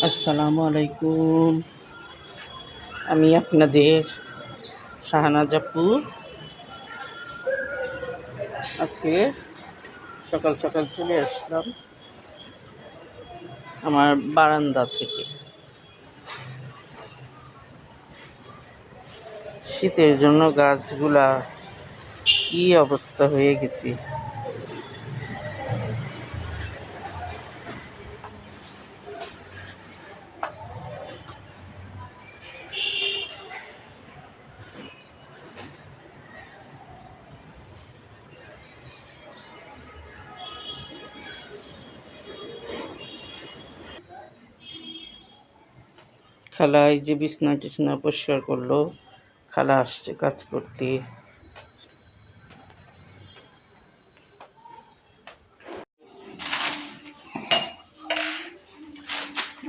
আসসালামু আলাইকুম। আমি আপনাদের শাহনাজ আপু। আজকে সকাল সকাল চলে আসলাম আমার বারান্দা থেকে। শীতের জন্য গাছগুলা কি অবস্থা হয়ে গেছে। খালা এই যে বিছনা টিছনা পরিষ্কার করলো, খালা আসছে কাজ করতে।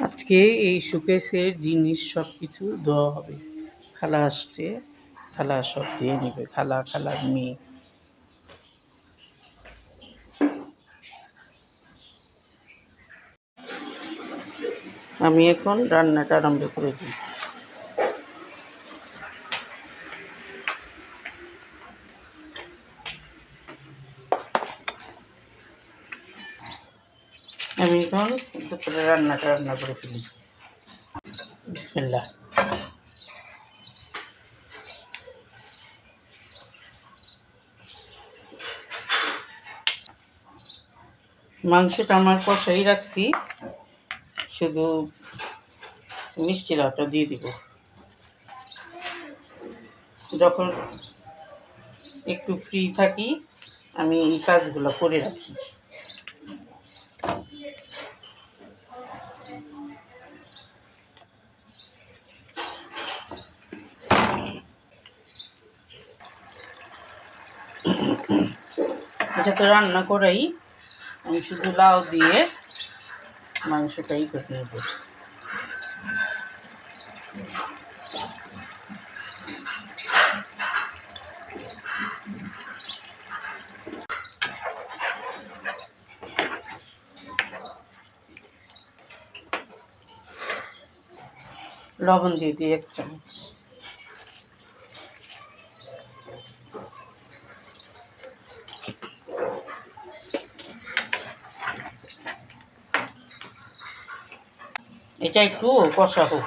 আজকে এই শোকেসের জিনিস সব কিছু দেওয়া হবে। খালা আসছে, খালা সব দিয়ে নেবে। খালার মেয়ে। আমি এখন রান্নাটা আরম্ভ করে দিই। আমি এখন দুপুরে রান্নাটা রান্না করে ফেলি। বিসমিল্লাহ। মাংসটা আমার কষাই রাখছি, শুধু মিষ্টি লাউটা দিয়ে দিব। যখন একটু ফ্রি থাকি আমি এই কাজগুলো করে রাখি। এটা তো রান্না করাই, আমি শুধু লাউ দিয়ে মাংসটাই করে নেব। লবণ দিয়ে দিই 1 চামচ। এটা একটু কষা হোক,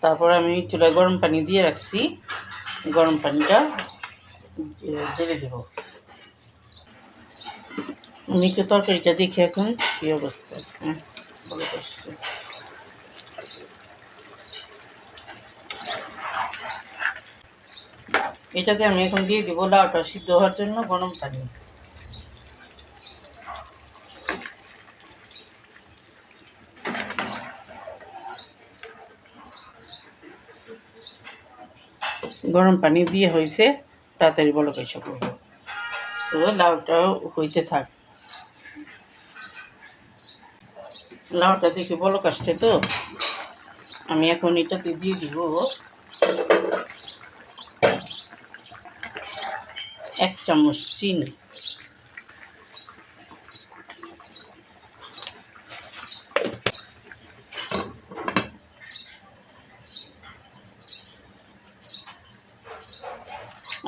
তারপর আমি চুলায় গরম পানি দিয়ে রাখছি। গরম পানিটা ঢেলে দেব। আমি একটু তরকারিটা দেখি এখন কী অবস্থা। হ্যাঁ, ভালো করছে। এটাতে আমি এখন দিয়ে দিব লাউটা সিদ্ধ হওয়ার জন্য গরম পানি। গরম পানি দিয়ে হয়েছে, তাড়াতাড়ি বলক এসে পড়বো। তো লাউটাও হইতে থাক। লাউটা দেখে বলক আসছে, তো আমি এখন এটাতে দিয়ে দিব 1 চামচ চিনি।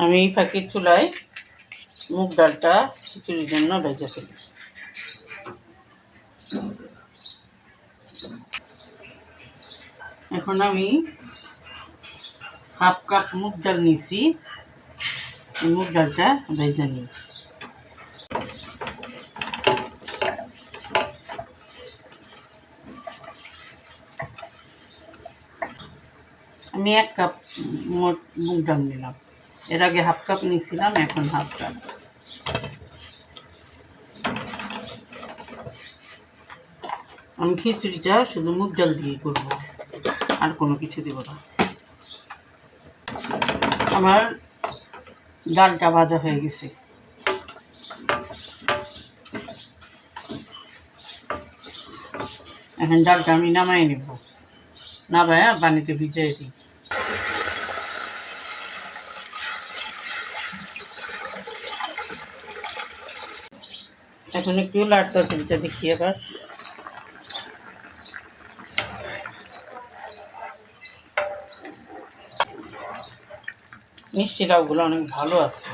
আমি এই ফাঁকি চুলায় মুগ ডালটা খিচুড়ির জন্য ভেজে ফেলি। এখন আমি হাফ কাপ মুগ ডাল নিয়েছি, মুগ ডালটা ভেজে নিই। আমি 1 কাপ মুগ ডাল নিলাম। এর আগে হাফ কাপ নিয়েছিলাম, এখন হাফ কাপ। আমি খিচুড়িটা শুধু মুগ ডাল দিয়ে করবো, আর কোনো কিছু দেব না। আমার ডালটা ভাজা হয়ে গেছে। এখন ডালটা আমি নামাই নেব, নামায় পানিতে ভিজিয়ে দিই। এখন একটু লাড় তরকারিটা দেখি এবার। মিষ্টি লাউগুলো অনেক ভালো আছে,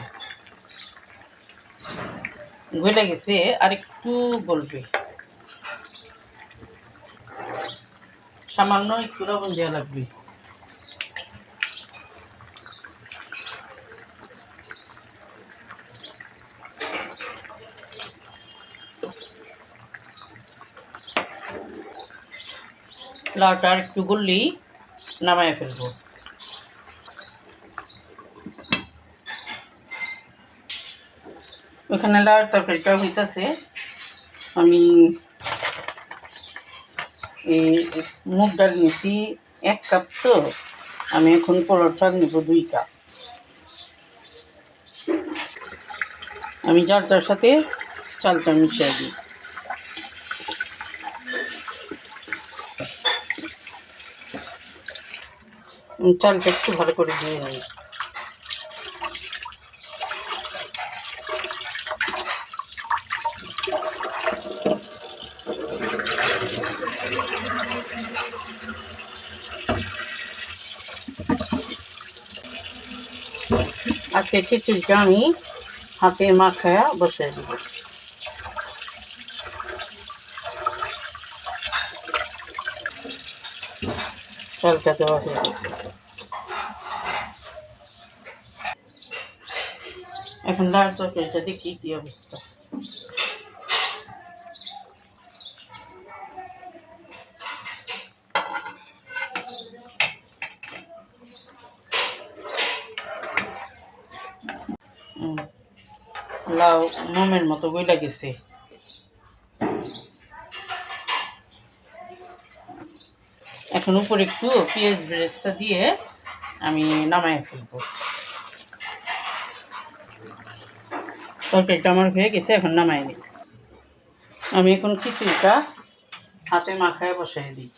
গলে গেছে, আর একটু গলবে, সামান্য একটু লবণ দেওয়া লাগবে। লাউটা আর একটু গললেই নামায় ফেলবো। ওখানে লাউর তরকারিটা হইতেছে, আমি এই মুগ ডাল নিয়েছি 1 কাপ, তো আমি এখন পোলার চাল নিব 2 কাপ। আমি ডালটার সাথে চালটা মিশিয়ে দিই। চালটা একটু ভালো করে দিয়ে নিই। আজকে খিচুড়িটা আমি হাতে মাখায়া বসিয়ে দিব। চালটা দেওয়া হয়ে গেছে, এখন লাল তরকারিটা দেখি কি অবস্থা। লাউ মোমের মতো গইলা গেছে। এখন উপরে একটু পেঁয়াজ বেরেস্তা দিয়ে আমি নামায় ফেলবো। তরকারিটা আমার হয়ে গেছে, এখন নামাই নিই। আমি এখন খিচুড়িটা হাতে মাখায় বসাই দিই।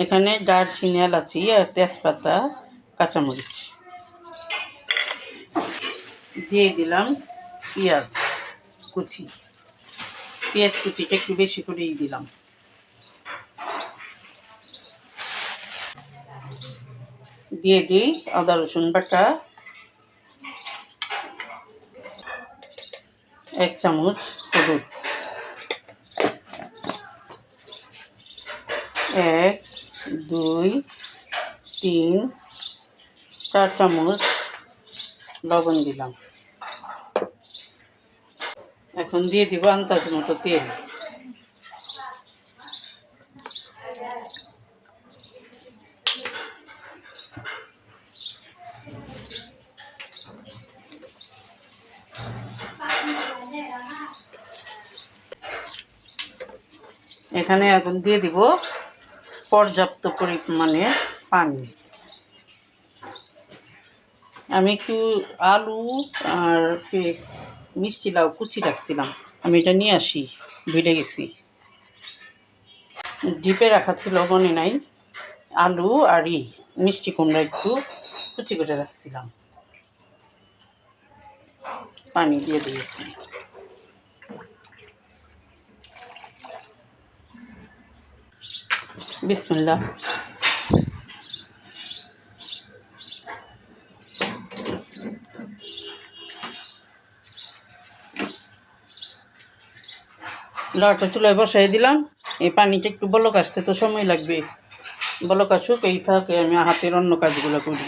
এখানে দারচিনি, এলাচি আর তেজপাতা, কাঁচামরিচ দিয়ে দিলাম। পেঁয়াজ কুচি, পেঁয়াজ কুচিটা একটু বেশি করেই দিলাম। দিয়ে দিই আদা রসুন বাটা 1 চামচ, হলুদ 1 2 3 4 চামচ লবণ দিলাম। এখন দিয়ে দিব আন্দাজ মতো তেল। এখানে এখন দিয়ে দিব পর্যাপ্ত পরিমাণে পানি। আমি একটু আলু আর মিষ্টি লাউ কুচি রাখছিলাম, আমি এটা নিয়ে আসি, ভুলে গেছি, ডিপে রাখা ছিল, মনে নাই। আলু আর মিষ্টি কুমড়া একটু কুচি করে রাখছিলাম। পানি দিয়ে দিই। বিসমিল্লাহ। লাউটা চুলায় বসাই দিলাম। এই পানিটা একটু বলক আসতে তো সময় লাগবে, বলক আসুক, এই ফাঁকে আমি হাতের অন্য কাজগুলো করি।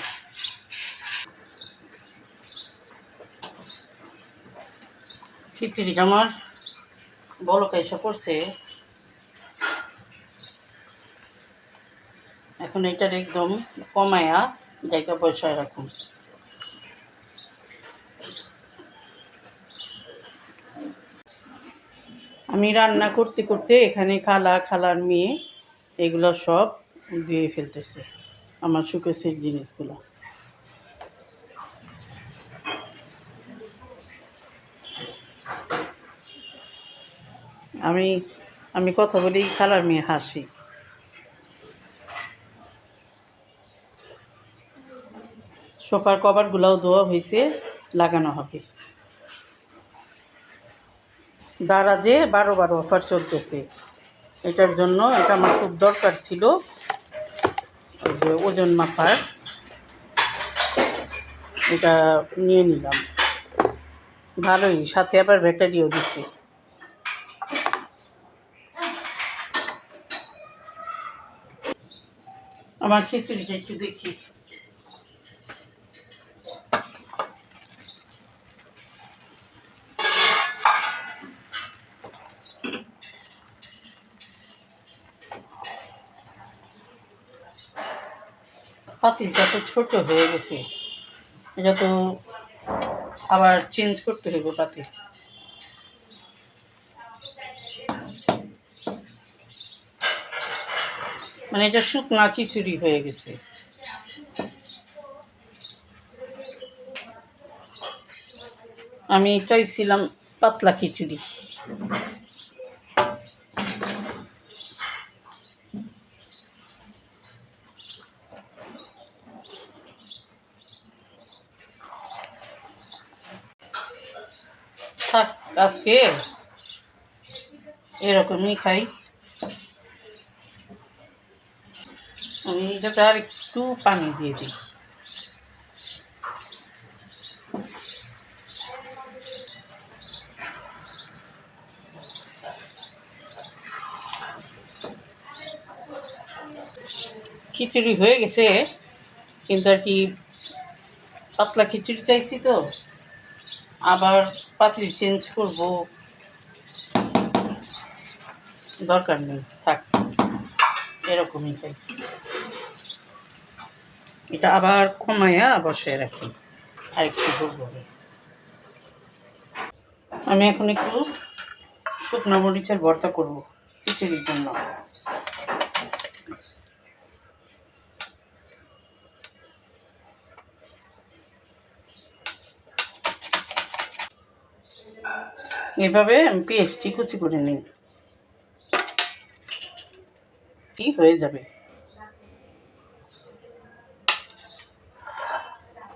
খিচুড়িটা আমার বলক এসে পড়ছে, এখন এটার একদম কমায়া জায়গা বসায় রাখুন। আমি রান্না করতে করতে এখানে খালার মেয়ে এগুলো সব দিয়ে ফেলতেছে, আমার শোকেসের জিনিসগুলো। আমি আমি কথা বলেই খালার মেয়ে হাসি। সোফার কভারগুলোও দেওয়া হয়েছে, লাগানো হবে। দারাজে 12 অফার চলতেছে, এটার জন্য এটা আমার খুব দরকার ছিল, ওই যে ওজন মাপার, এটা নিয়ে নিলাম। ভালোই, সাথে আবার ব্যাটারিও দিচ্ছে। আমার খিচুড়িটা একটু দেখি। পাতিলটা তো ছোট হয়ে গেছে, এটা তো আবার চেঞ্জ করতে হবে পাতিল। মানে এটা শুকনা খিচুড়ি হয়ে গেছে। আমি চাইছিলাম পাতলা খিচুড়ি। থাক, আজকে এরকমই খাই। আমি এটাতে আর একটু পানি দিয়ে দিই। খিচুড়ি হয়ে গেছে, কিন্তু আর কি পাতলা খিচুড়ি চাইছি তো, আবার পাতিল চেঞ্জ করব, দরকার নেই, থাক এরকমই খাই। এটা আবার কমায়া বসায় রাখি আর একটু করবো। আমি এখন একটু শুকনো মরিচের ভর্তা করব খিচুড়ির জন্য। এভাবে আমি পেস্টটি কুচি করে নিই, কি হয়ে যাবে।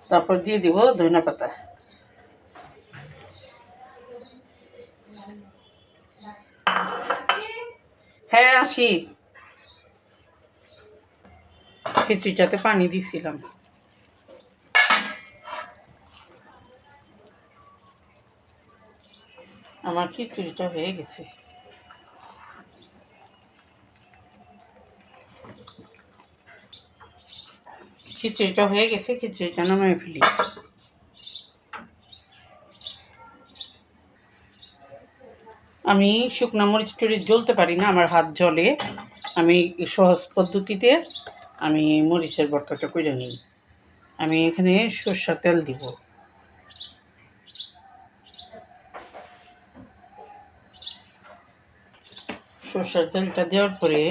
তারপর দিয়ে দিব ধনিয়া পাতা। হ্যাঁ, আসি। খিচুড়িটাতে পানি দিছিলাম। আমার খিচুড়িটা হয়ে গেছে। খিচুড়িটা হয়ে গেছে, খিচুড়িটা নামিয়ে ফেলি। আমি শুকনো মরিচ টরিচ জ্বলতে পারি না, আমার হাত জ্বলে। আমি সহজ পদ্ধতিতে আমি মরিচের ভর্তাটা করে নিই। আমি এখানে সরষের তেল দিব। সরষের তেলটা দেওয়ার পরে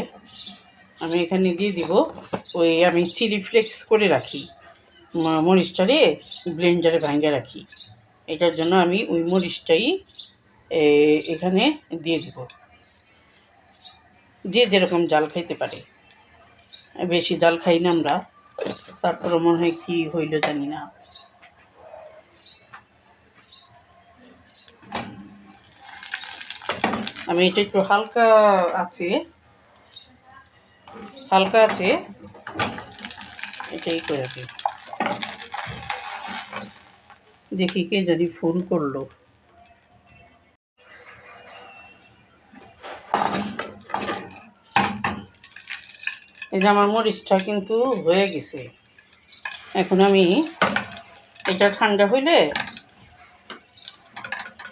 আমি এখানে দিয়ে দিব ওই আমি চিলি ফ্লেক্স করে রাখি, মরিচটারে ব্লেন্ডারে ভাঙে রাখি। এটার জন্য আমি ওই মরিচটাই এখানে দিয়ে দিব। যে যেরকম জাল খাইতে পারে, বেশি জাল খাই না আমরা, তারপরে মনে হয় কি হইল জানি না। আমি এটা একটু হালকা আছে, এটাই করে দিই। দেখি কে জানি ফোন করলো। এই যে আমার মরিচটা কিন্তু হয়ে গেছে। এখন আমি এটা ঠান্ডা হইলে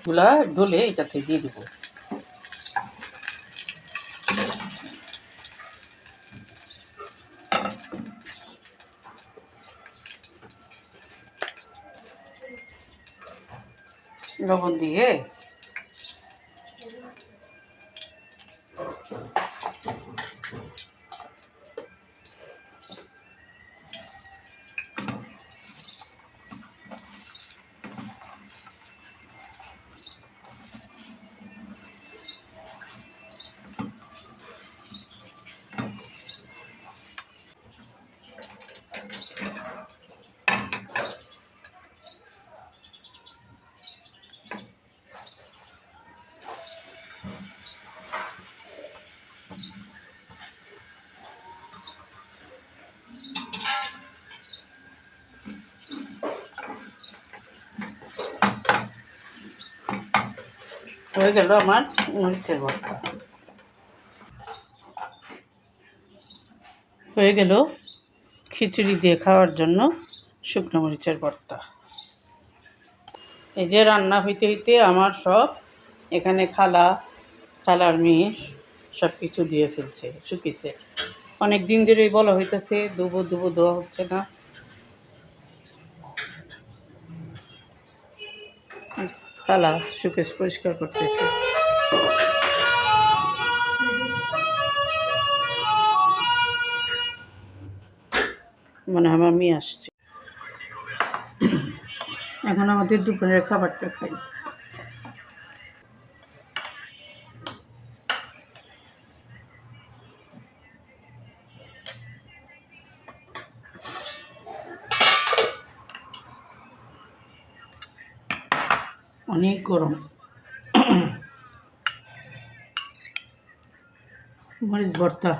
গুলা ডলে এটাতে দিয়ে দিব। লবণ দিয়ে হয়ে গেল আমার মরিচের ভর্তা। হয়ে গেল খিচুড়ি দিয়ে খাওয়ার জন্য শুকনো মরিচের ভর্তা। এই যে রান্না হইতে হইতে আমার সব এখানে খালার মেয়ে সব কিছু দিয়ে ফেলছে, শুকিয়েছে। অনেক দিন ধরেই বলা হইতেছে দুবো দুবো দেওয়া হচ্ছে না। খালা শুকেশ পরিষ্কার করতেছে। মানে আমার মেয়ে আসছে। এখন আমাদের দুপুরের খাবারটা খাই। অনেক গরম। মরিচ ভর্তা।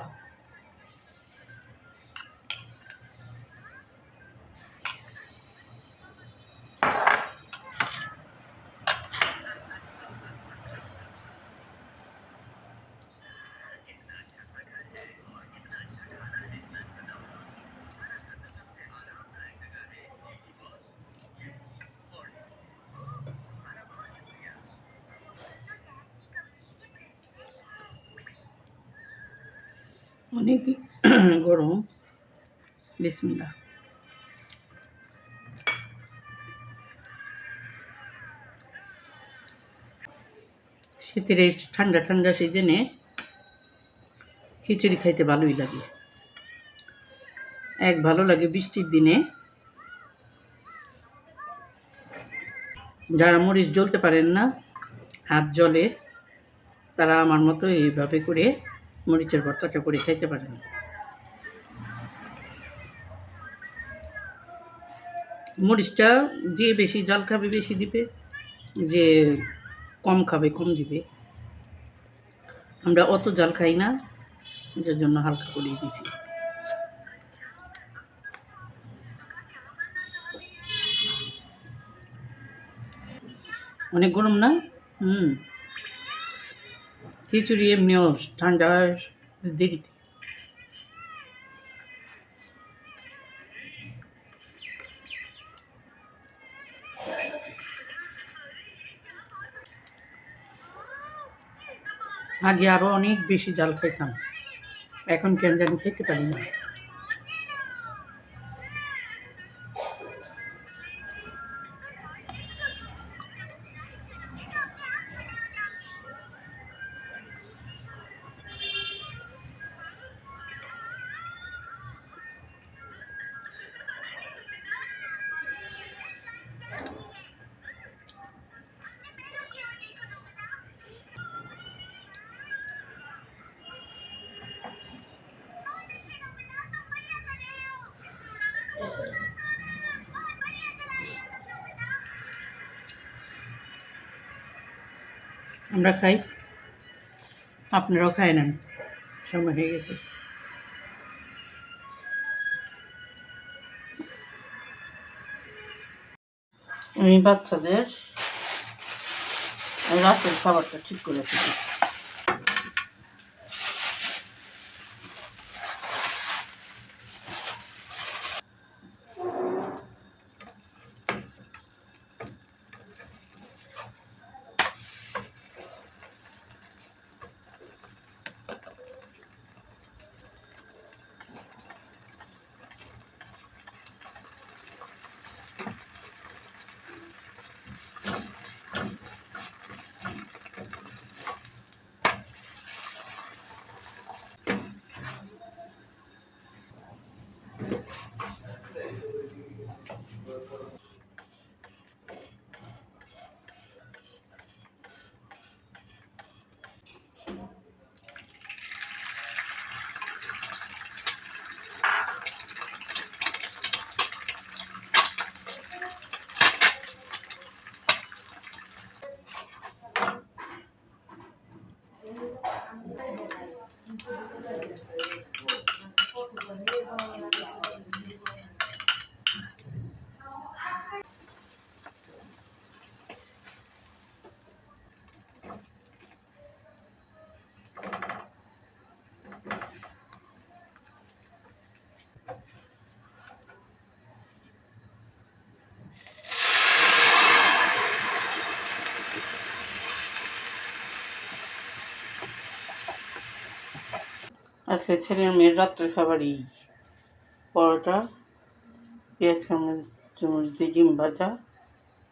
অনেক গরম। বিসমিল্লাহ। শীতের এই ঠান্ডা ঠান্ডা সিজনে খিচুড়ি খাইতে ভালোই লাগে। ভালো লাগে বৃষ্টির দিনে। যারা মরিচ জ্বলতে পারেন না, হাত জ্বলে, তারা আমার মতো এইভাবে করে মরিচের ভর্তাটা করে খাইতে পারেন। মরিচটা যে বেশি ঝাল খাবে বেশি দিবে, যে কম খাবে কম দিবে। আমরা অত ঝাল খাই না, এটার জন্য হালকা করেই দিছি। অনেক গরম না? খিচুড়ি এমনিও ঠান্ডার দেরিতে। আগে আরও অনেক বেশি জাল খাইতাম, এখন কেন জানি খেতে পারি না। আমরা খাই, আপনারাও খায় নেন, সময় হয়ে গেছে। আমি বাচ্চাদের রাতের খাবারটা ঠিক করে ফেলি। আজকে ছেলে মেয়ের রাত্রের খাবারই পরোটা, পেঁয়াজ চামচ দিয়ে ডিম ভাজা,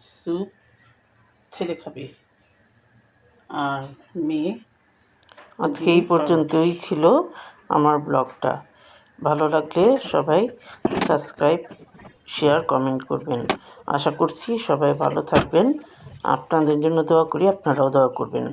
স্যুপ। ছেলে খাবে আর মেয়ে। আজকে এই পর্যন্তই ছিল আমার ব্লগটা। ভালো লাগলে সবাই সাবস্ক্রাইব, শেয়ার, কমেন্ট করবেন। আশা করছি সবাই ভালো থাকবেন। আপনাদের জন্য দোয়া করি, আপনারাও দোয়া করবেন।